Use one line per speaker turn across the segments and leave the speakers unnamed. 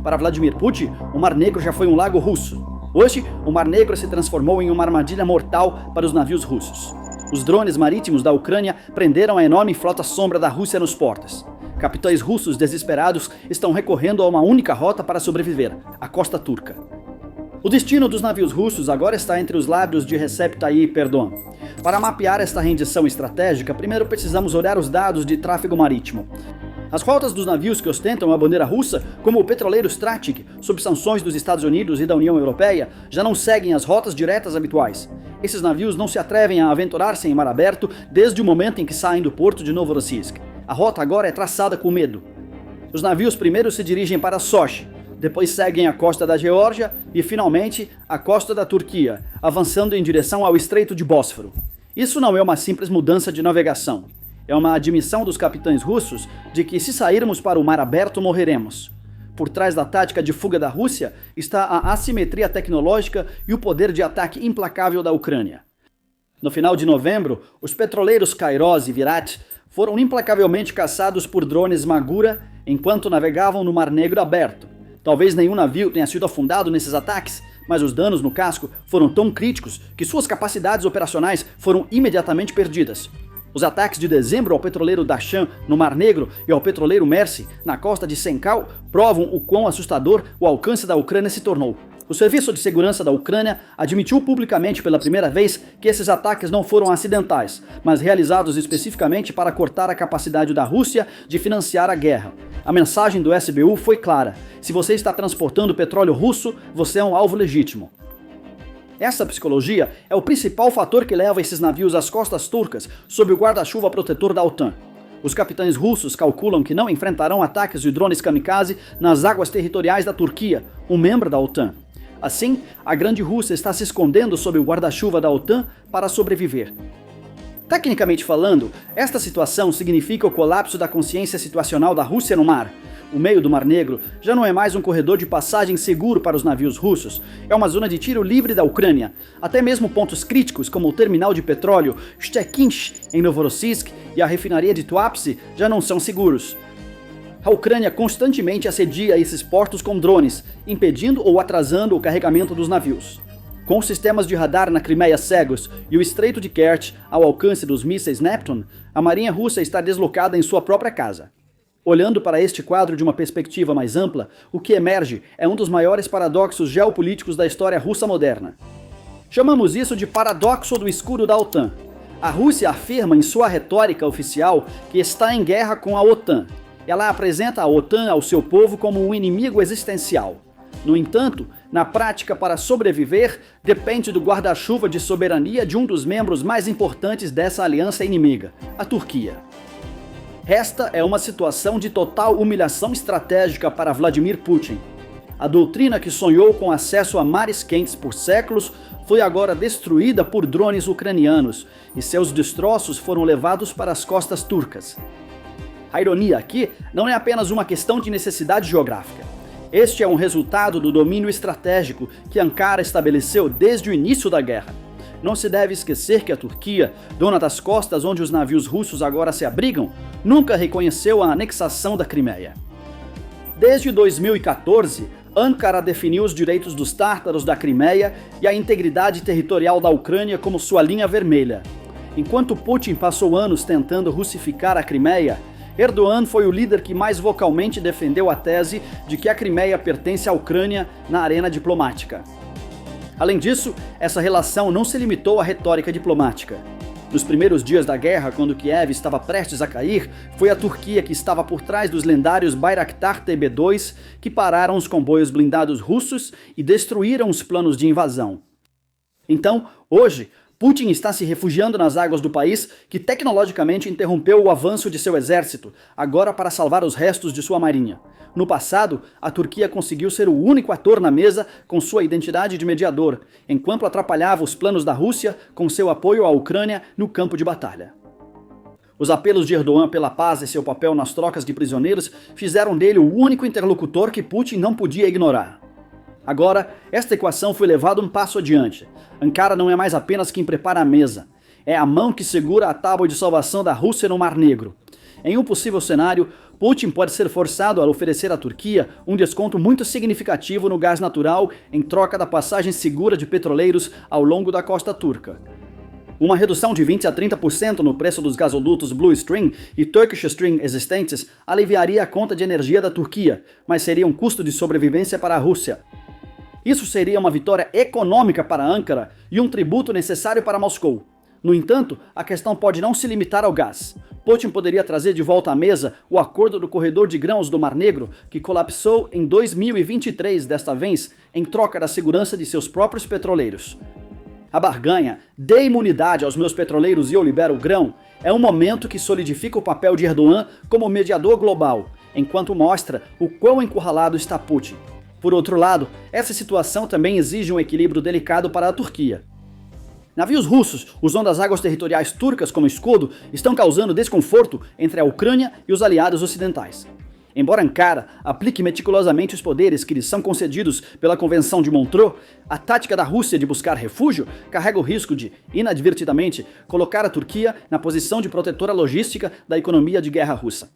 Para Vladimir Putin, o Mar Negro já foi um lago russo. Hoje, o Mar Negro se transformou em uma armadilha mortal para os navios russos. Os drones marítimos da Ucrânia prenderam a enorme frota sombra da Rússia nos portos. Capitães russos desesperados estão recorrendo a uma única rota para sobreviver, a costa turca. O destino dos navios russos agora está entre os lábios de Recep Tayyip Erdogan. Para mapear esta rendição estratégica, primeiro precisamos olhar os dados de tráfego marítimo. As rotas dos navios que ostentam a bandeira russa, como o petroleiro Strategic, sob sanções dos Estados Unidos e da União Europeia, já não seguem as rotas diretas habituais. Esses navios não se atrevem a aventurar-se em mar aberto desde o momento em que saem do porto de Novorossiysk. A rota agora é traçada com medo. Os navios primeiro se dirigem para Sochi, depois seguem a costa da Geórgia e, finalmente, a costa da Turquia, avançando em direção ao Estreito de Bósforo. Isso não é uma simples mudança de navegação. É uma admissão dos capitães russos de que, se sairmos para o mar aberto, morreremos. Por trás da tática de fuga da Rússia está a assimetria tecnológica e o poder de ataque implacável da Ucrânia. No final de novembro, os petroleiros Kairos e Virat foram implacavelmente caçados por drones Magura enquanto navegavam no Mar Negro aberto. Talvez nenhum navio tenha sido afundado nesses ataques, mas os danos no casco foram tão críticos que suas capacidades operacionais foram imediatamente perdidas. Os ataques de dezembro ao petroleiro Dashan, no Mar Negro, e ao petroleiro Mercy, na costa de Senkal, provam o quão assustador o alcance da Ucrânia se tornou. O Serviço de Segurança da Ucrânia admitiu publicamente pela primeira vez que esses ataques não foram acidentais, mas realizados especificamente para cortar a capacidade da Rússia de financiar a guerra. A mensagem do SBU foi clara: se você está transportando petróleo russo, você é um alvo legítimo. Essa psicologia é o principal fator que leva esses navios às costas turcas sob o guarda-chuva protetor da OTAN. Os capitães russos calculam que não enfrentarão ataques de drones kamikaze nas águas territoriais da Turquia, um membro da OTAN. Assim, a Grande Rússia está se escondendo sob o guarda-chuva da OTAN para sobreviver. Tecnicamente falando, esta situação significa o colapso da consciência situacional da Rússia no mar. O meio do Mar Negro já não é mais um corredor de passagem seguro para os navios russos, é uma zona de tiro livre da Ucrânia. Até mesmo pontos críticos como o terminal de petróleo Shchekinch em Novorossiysk e a refinaria de Tuapse já não são seguros. A Ucrânia constantemente assedia esses portos com drones, impedindo ou atrasando o carregamento dos navios. Com os sistemas de radar na Crimeia cegos e o Estreito de Kerch ao alcance dos mísseis Neptune, a marinha russa está deslocada em sua própria casa. Olhando para este quadro de uma perspectiva mais ampla, o que emerge é um dos maiores paradoxos geopolíticos da história russa moderna. Chamamos isso de paradoxo do escudo da OTAN. A Rússia afirma em sua retórica oficial que está em guerra com a OTAN. Ela apresenta a OTAN ao seu povo como um inimigo existencial. No entanto, na prática, para sobreviver, depende do guarda-chuva de soberania de um dos membros mais importantes dessa aliança inimiga, a Turquia. Esta é uma situação de total humilhação estratégica para Vladimir Putin. A doutrina que sonhou com acesso a mares quentes por séculos foi agora destruída por drones ucranianos e seus destroços foram levados para as costas turcas. A ironia aqui não é apenas uma questão de necessidade geográfica. Este é um resultado do domínio estratégico que Ankara estabeleceu desde o início da guerra. Não se deve esquecer que a Turquia, dona das costas onde os navios russos agora se abrigam, nunca reconheceu a anexação da Crimeia. Desde 2014, Ankara definiu os direitos dos tártaros da Crimeia e a integridade territorial da Ucrânia como sua linha vermelha. Enquanto Putin passou anos tentando russificar a Crimeia, Erdogan foi o líder que mais vocalmente defendeu a tese de que a Crimeia pertence à Ucrânia na arena diplomática. Além disso, essa relação não se limitou à retórica diplomática. Nos primeiros dias da guerra, quando Kiev estava prestes a cair, foi a Turquia que estava por trás dos lendários Bayraktar TB2 que pararam os comboios blindados russos e destruíram os planos de invasão. Então, hoje, Putin está se refugiando nas águas do país que tecnologicamente interrompeu o avanço de seu exército, agora para salvar os restos de sua marinha. No passado, a Turquia conseguiu ser o único ator na mesa com sua identidade de mediador, enquanto atrapalhava os planos da Rússia com seu apoio à Ucrânia no campo de batalha. Os apelos de Erdogan pela paz e seu papel nas trocas de prisioneiros fizeram dele o único interlocutor que Putin não podia ignorar. Agora, esta equação foi levada um passo adiante. Ankara não é mais apenas quem prepara a mesa. É a mão que segura a tábua de salvação da Rússia no Mar Negro. Em um possível cenário, Putin pode ser forçado a oferecer à Turquia um desconto muito significativo no gás natural em troca da passagem segura de petroleiros ao longo da costa turca. Uma redução de 20 a 30% no preço dos gasodutos Blue Stream e Turkish Stream existentes aliviaria a conta de energia da Turquia, mas seria um custo de sobrevivência para a Rússia. Isso seria uma vitória econômica para Ankara e um tributo necessário para Moscou. No entanto, a questão pode não se limitar ao gás. Putin poderia trazer de volta à mesa o acordo do corredor de grãos do Mar Negro, que colapsou em 2023, desta vez em troca da segurança de seus próprios petroleiros. A barganha, dê imunidade aos meus petroleiros e eu libero o grão, é um momento que solidifica o papel de Erdogan como mediador global, enquanto mostra o quão encurralado está Putin. Por outro lado, essa situação também exige um equilíbrio delicado para a Turquia. Navios russos, usando as águas territoriais turcas como escudo, estão causando desconforto entre a Ucrânia e os aliados ocidentais. Embora Ankara aplique meticulosamente os poderes que lhes são concedidos pela Convenção de Montreux, a tática da Rússia de buscar refúgio carrega o risco de, inadvertidamente, colocar a Turquia na posição de protetora logística da economia de guerra russa.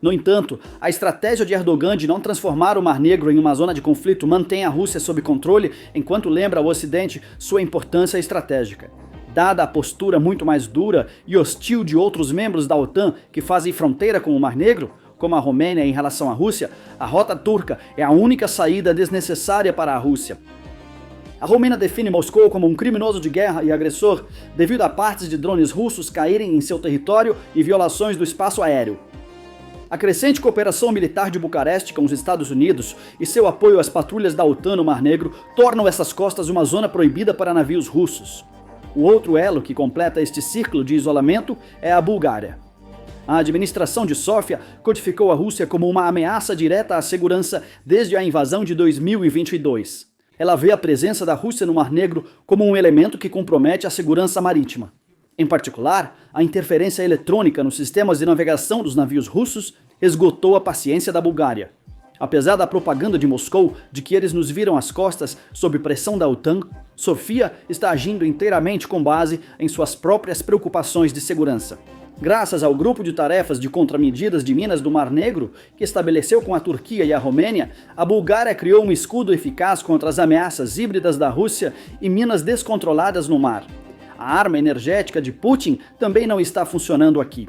No entanto, a estratégia de Erdogan de não transformar o Mar Negro em uma zona de conflito mantém a Rússia sob controle, enquanto lembra ao Ocidente sua importância estratégica. Dada a postura muito mais dura e hostil de outros membros da OTAN que fazem fronteira com o Mar Negro, como a Romênia em relação à Rússia, a rota turca é a única saída desnecessária para a Rússia. A Romênia define Moscou como um criminoso de guerra e agressor devido a partes de drones russos caírem em seu território e violações do espaço aéreo. A crescente cooperação militar de Bucareste com os Estados Unidos e seu apoio às patrulhas da OTAN no Mar Negro tornam essas costas uma zona proibida para navios russos. O outro elo que completa este círculo de isolamento é a Bulgária. A administração de Sófia codificou a Rússia como uma ameaça direta à segurança desde a invasão de 2022. Ela vê a presença da Rússia no Mar Negro como um elemento que compromete a segurança marítima. Em particular, a interferência eletrônica nos sistemas de navegação dos navios russos esgotou a paciência da Bulgária. Apesar da propaganda de Moscou de que eles nos viram às costas sob pressão da OTAN, Sofia está agindo inteiramente com base em suas próprias preocupações de segurança. Graças ao grupo de tarefas de contramedidas de minas do Mar Negro, que estabeleceu com a Turquia e a Romênia, a Bulgária criou um escudo eficaz contra as ameaças híbridas da Rússia e minas descontroladas no mar. A arma energética de Putin também não está funcionando aqui.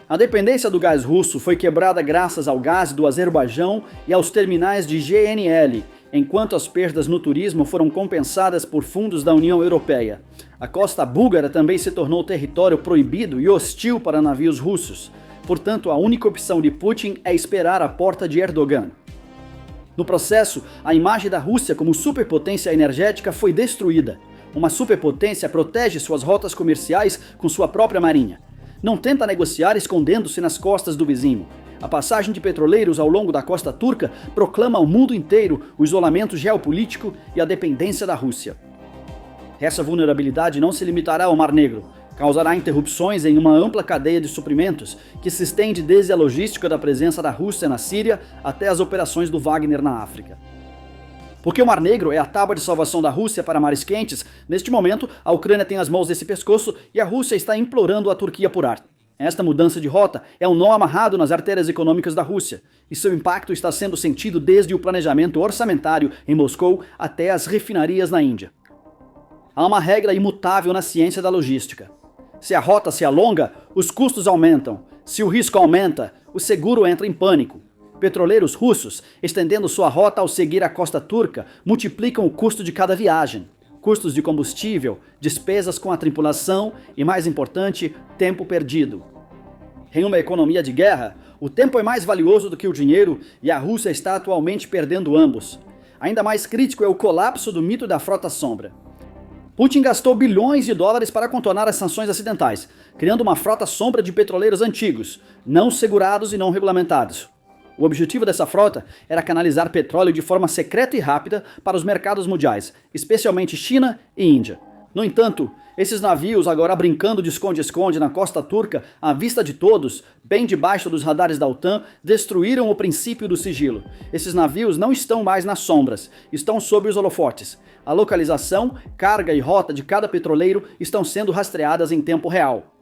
A dependência do gás russo foi quebrada graças ao gás do Azerbaijão e aos terminais de GNL, enquanto as perdas no turismo foram compensadas por fundos da União Europeia. A costa búlgara também se tornou território proibido e hostil para navios russos. Portanto, a única opção de Putin é esperar a porta de Erdogan. No processo, a imagem da Rússia como superpotência energética foi destruída. Uma superpotência protege suas rotas comerciais com sua própria marinha. Não tenta negociar escondendo-se nas costas do vizinho. A passagem de petroleiros ao longo da costa turca proclama ao mundo inteiro o isolamento geopolítico e a dependência da Rússia. Essa vulnerabilidade não se limitará ao Mar Negro. Causará interrupções em uma ampla cadeia de suprimentos que se estende desde a logística da presença da Rússia na Síria até as operações do Wagner na África. Porque o Mar Negro é a tábua de salvação da Rússia para mares quentes, neste momento a Ucrânia tem as mãos nesse pescoço e a Rússia está implorando a Turquia por ar. Esta mudança de rota é um nó amarrado nas artérias econômicas da Rússia, e seu impacto está sendo sentido desde o planejamento orçamentário em Moscou até as refinarias na Índia. Há uma regra imutável na ciência da logística. Se a rota se alonga, os custos aumentam. Se o risco aumenta, o seguro entra em pânico. Petroleiros russos, estendendo sua rota ao seguir a costa turca, multiplicam o custo de cada viagem. Custos de combustível, despesas com a tripulação e, mais importante, tempo perdido. Em uma economia de guerra, o tempo é mais valioso do que o dinheiro e a Rússia está atualmente perdendo ambos. Ainda mais crítico é o colapso do mito da frota sombra. Putin gastou bilhões de dólares para contornar as sanções ocidentais, criando uma frota sombra de petroleiros antigos, não segurados e não regulamentados. O objetivo dessa frota era canalizar petróleo de forma secreta e rápida para os mercados mundiais, especialmente China e Índia. No entanto, esses navios, agora brincando de esconde-esconde na costa turca, à vista de todos, bem debaixo dos radares da OTAN, destruíram o princípio do sigilo. Esses navios não estão mais nas sombras, estão sob os holofotes. A localização, carga e rota de cada petroleiro estão sendo rastreadas em tempo real.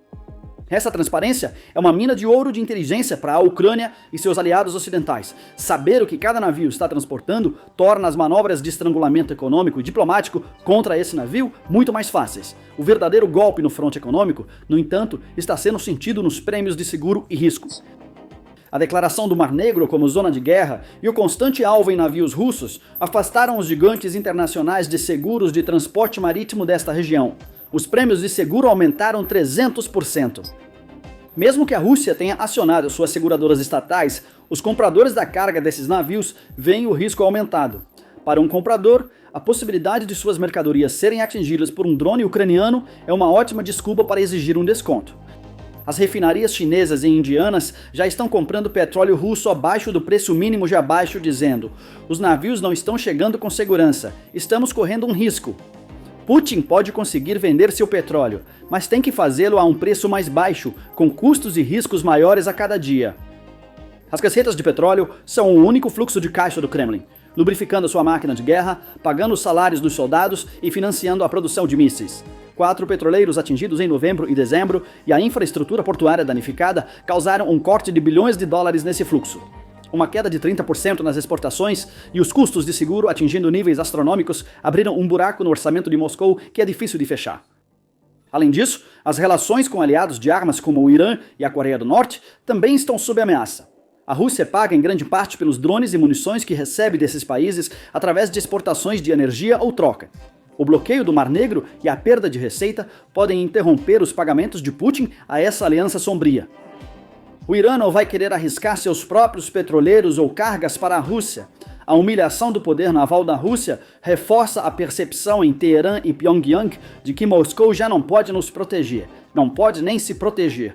Essa transparência é uma mina de ouro de inteligência para a Ucrânia e seus aliados ocidentais. Saber o que cada navio está transportando torna as manobras de estrangulamento econômico e diplomático contra esse navio muito mais fáceis. O verdadeiro golpe no fronte econômico, no entanto, está sendo sentido nos prêmios de seguro e risco. A declaração do Mar Negro como zona de guerra e o constante alvo em navios russos afastaram os gigantes internacionais de seguros de transporte marítimo desta região. Os prêmios de seguro aumentaram 300%. Mesmo que a Rússia tenha acionado suas seguradoras estatais, os compradores da carga desses navios veem o risco aumentado. Para um comprador, a possibilidade de suas mercadorias serem atingidas por um drone ucraniano é uma ótima desculpa para exigir um desconto. As refinarias chinesas e indianas já estão comprando petróleo russo abaixo do preço mínimo de abaixo, dizendo: os navios não estão chegando com segurança, estamos correndo um risco. Putin pode conseguir vender seu petróleo, mas tem que fazê-lo a um preço mais baixo, com custos e riscos maiores a cada dia. As receitas de petróleo são o único fluxo de caixa do Kremlin, lubrificando sua máquina de guerra, pagando os salários dos soldados e financiando a produção de mísseis. 4 petroleiros atingidos em novembro e dezembro e a infraestrutura portuária danificada causaram um corte de bilhões de dólares nesse fluxo. Uma queda de 30% nas exportações e os custos de seguro atingindo níveis astronômicos abriram um buraco no orçamento de Moscou que é difícil de fechar. Além disso, as relações com aliados de armas como o Irã e a Coreia do Norte também estão sob ameaça. A Rússia paga em grande parte pelos drones e munições que recebe desses países através de exportações de energia ou troca. O bloqueio do Mar Negro e a perda de receita podem interromper os pagamentos de Putin a essa aliança sombria. O Irã não vai querer arriscar seus próprios petroleiros ou cargas para a Rússia. A humilhação do poder naval da Rússia reforça a percepção em Teherã e Pyongyang de que Moscou já não pode nos proteger, não pode nem se proteger.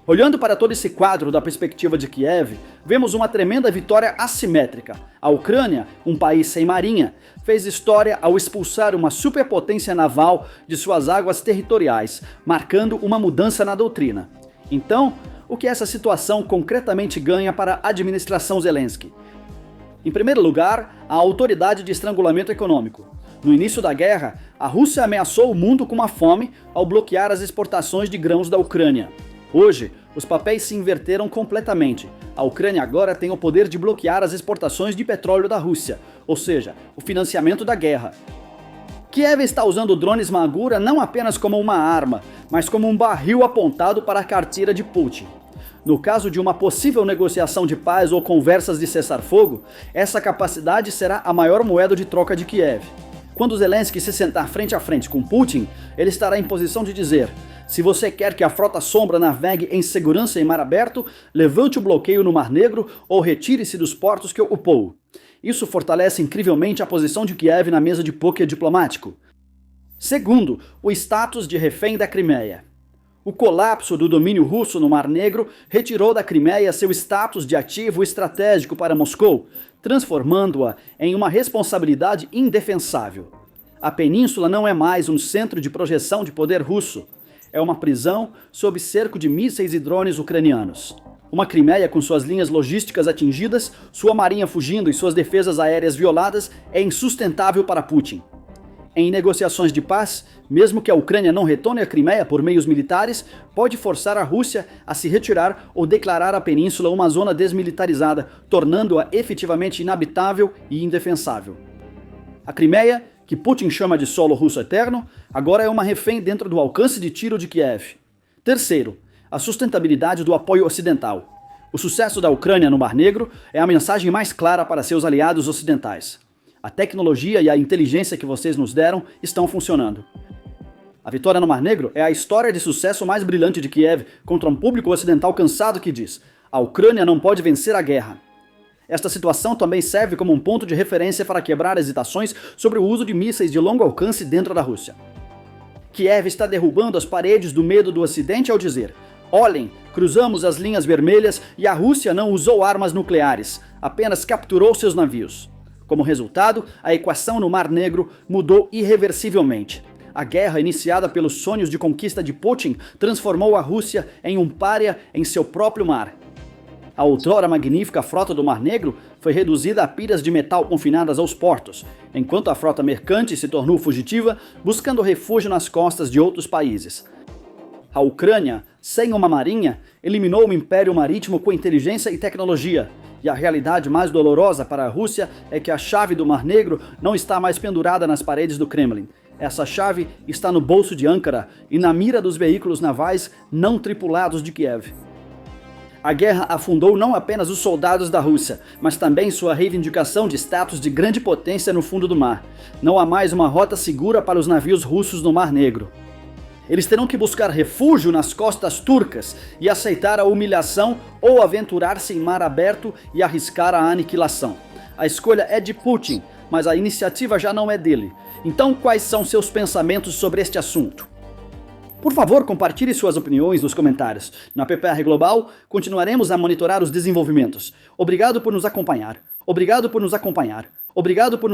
Olhando para todo esse quadro da perspectiva de Kiev, vemos uma tremenda vitória assimétrica. A Ucrânia, um país sem marinha, fez história ao expulsar uma superpotência naval de suas águas territoriais, marcando uma mudança na doutrina. Então, o que essa situação concretamente ganha para a administração Zelensky? Em primeiro lugar, a autoridade de estrangulamento econômico. No início da guerra, a Rússia ameaçou o mundo com uma fome ao bloquear as exportações de grãos da Ucrânia. Hoje, os papéis se inverteram completamente. A Ucrânia agora tem o poder de bloquear as exportações de petróleo da Rússia, ou seja, o financiamento da guerra. Kiev está usando drones Magura não apenas como uma arma, mas como um barril apontado para a carteira de Putin. No caso de uma possível negociação de paz ou conversas de cessar-fogo, essa capacidade será a maior moeda de troca de Kiev. Quando Zelensky se sentar frente a frente com Putin, ele estará em posição de dizer: se você quer que a frota sombra navegue em segurança em mar aberto, levante o bloqueio no Mar Negro ou retire-se dos portos que ocupou. Isso fortalece incrivelmente a posição de Kiev na mesa de pôquer diplomático. Segundo, o status de refém da Crimeia. O colapso do domínio russo no Mar Negro retirou da Crimeia seu status de ativo estratégico para Moscou, transformando-a em uma responsabilidade indefensável. A península não é mais um centro de projeção de poder russo. É uma prisão sob cerco de mísseis e drones ucranianos. Uma Crimeia com suas linhas logísticas atingidas, sua marinha fugindo e suas defesas aéreas violadas é insustentável para Putin. Em negociações de paz, mesmo que a Ucrânia não retorne a Crimeia por meios militares, pode forçar a Rússia a se retirar ou declarar a península uma zona desmilitarizada, tornando-a efetivamente inabitável e indefensável. A Crimeia, que Putin chama de solo russo eterno, agora é uma refém dentro do alcance de tiro de Kiev. Terceiro, a sustentabilidade do apoio ocidental. O sucesso da Ucrânia no Mar Negro é a mensagem mais clara para seus aliados ocidentais. A tecnologia e a inteligência que vocês nos deram estão funcionando. A vitória no Mar Negro é a história de sucesso mais brilhante de Kiev contra um público ocidental cansado que diz: a Ucrânia não pode vencer a guerra. Esta situação também serve como um ponto de referência para quebrar hesitações sobre o uso de mísseis de longo alcance dentro da Rússia. Kiev está derrubando as paredes do medo do Ocidente ao dizer: olhem, cruzamos as linhas vermelhas e a Rússia não usou armas nucleares, apenas capturou seus navios. Como resultado, a equação no Mar Negro mudou irreversivelmente. A guerra iniciada pelos sonhos de conquista de Putin transformou a Rússia em um pária em seu próprio mar. A outrora magnífica frota do Mar Negro foi reduzida a pilhas de metal confinadas aos portos, enquanto a frota mercante se tornou fugitiva, buscando refúgio nas costas de outros países. A Ucrânia sem uma marinha, eliminou o Império Marítimo com inteligência e tecnologia. E a realidade mais dolorosa para a Rússia é que a chave do Mar Negro não está mais pendurada nas paredes do Kremlin. Essa chave está no bolso de Ankara e na mira dos veículos navais não tripulados de Kiev. A guerra afundou não apenas os soldados da Rússia, mas também sua reivindicação de status de grande potência no fundo do mar. Não há mais uma rota segura para os navios russos no Mar Negro. Eles terão que buscar refúgio nas costas turcas e aceitar a humilhação ou aventurar-se em mar aberto e arriscar a aniquilação. A escolha é de Putin, mas a iniciativa já não é dele. Então, quais são seus pensamentos sobre este assunto? Por favor, compartilhe suas opiniões nos comentários. Na PPR Global, continuaremos a monitorar os desenvolvimentos. Obrigado por nos acompanhar. Obrigado por nos acompanhar. Obrigado por nos